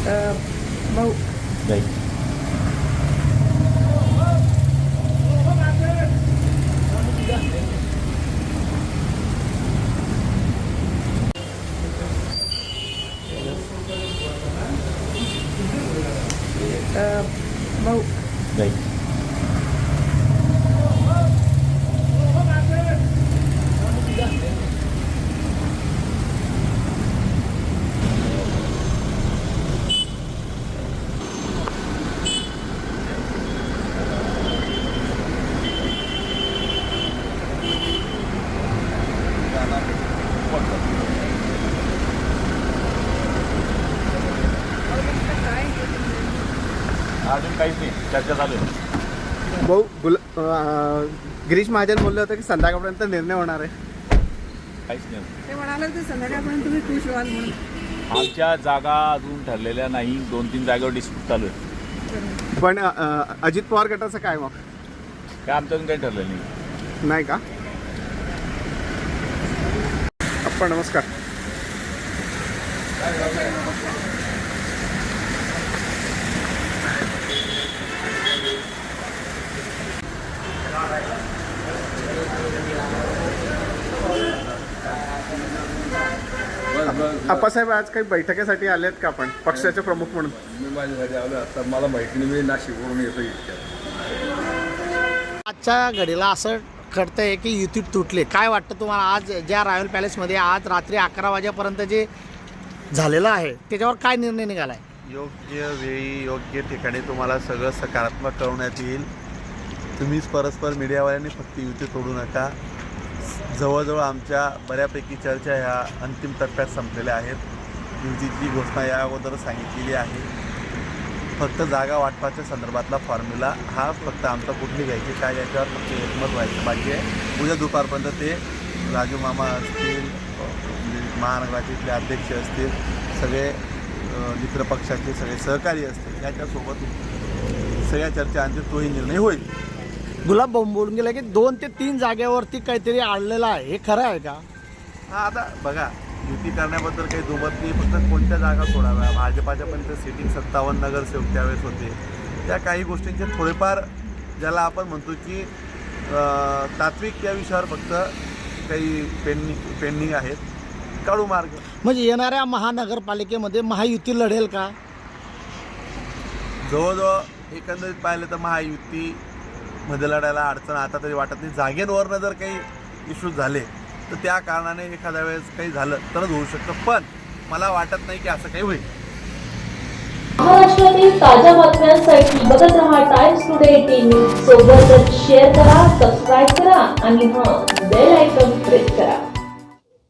भाऊ नाही. भाऊ नाही. अजून काहीच नाही, चर्चा चालू आहे. भाऊ गिरीश महाजन बोलले होते की संध्याकाळपर्यंत निर्णय होणार आहे. काहीच नाही. ते म्हणाले की संध्याकाळपर्यंत तुम्ही खुश व्हाल म्हणून. आमच्या जागा अजून ठरलेल्या नाही. 2-3 जागेवर डिस्प्यूट चालू आहे. पण अजित पवार गटाचं काय मग? काय आमचं अजून काही ठरलेलं नाही. नाही का? अप्पा नमस्कार. आप्पासाहेब आज काही बैठकीसाठी आलेत का आपण पक्षाचे प्रमुख म्हणून? मी माझ्यासाठी आलो आता. मला माहिती नाही, मी नाशिकवरून येतो इतक्यात. आजच्या घडीला असं घडतंय की युती तुटले. काय वाटतं तुम्हाला आज ज्या रॉयल पॅलेसमध्ये आज रात्री 11 वाजेपर्यंत जे झालेलं आहे त्याच्यावर काय निर्णय निघाला आहे? योग्य वेळी योग्य ठिकाणी तुम्हाला सगळं सकारात्मक कळवण्यात येईल. तुम्हीच परस्पर मीडियावाल्यांनी फक्त युती तोडू नका. जवळजवळ आमच्या बऱ्यापैकी चर्चा ह्या अंतिम टप्प्यात संपलेल्या आहेत. युतीची घोषणा या अगोदर सांगितलेली आहे. फक्त जागा वाटपाच्या संदर्भातला फॉर्म्युला हा फक्त आमचा कुठली घ्यायची काय याच्यावर फक्त एकमत व्हायचं बाकी आहे. उद्या दुपारपर्यंत ते राजू मामा असतील, महानगराचे इथले अध्यक्ष असतील, सगळे मित्रपक्षाचे सगळे सहकारी असतील, याच्यासोबत सगळ्या चर्चा अंतिम तोही निर्णय होईल. गुलाब भाऊ बोलून गेला की 2 ते 3 जागेवरती काहीतरी आणलेलं आहे. हे खरं आहे का? हा, आता बघा, युती करण्याबद्दल काही दुमत नाही. फक्त कोणत्या जागा सोडाव्या. भाजपाच्या पण ते सिटिंग 57 नगरसेवक त्यावेळेस होते. त्या काही गोष्टींचे थोडेफार ज्याला आपण म्हणतो की तात्विक या विषयावर फक्त काही पेंडिंग आहेत. काढू मार्ग. म्हणजे येणाऱ्या महानगरपालिकेमध्ये महायुती लढेल का? जवळजवळ एकंदरीत पाहिलं तर महायुतीमध्ये लढायला अडचण आता तरी वाटत नाही. जागेवरनं जर काही इश्यूज झाले तर त्या कारणाने एखाद्या वेळेस काही झालं तरच होऊ शकतं. पण मला वाटत नाही की असं काही होईल. महाराष्ट्रातील ताज्या बातम्यांसाठी बघत रहा टाइम्स टुडे 18 सोबतच शेअर करा, सबस्क्राईब करा आणि बेल आयकॉन प्रेस करा.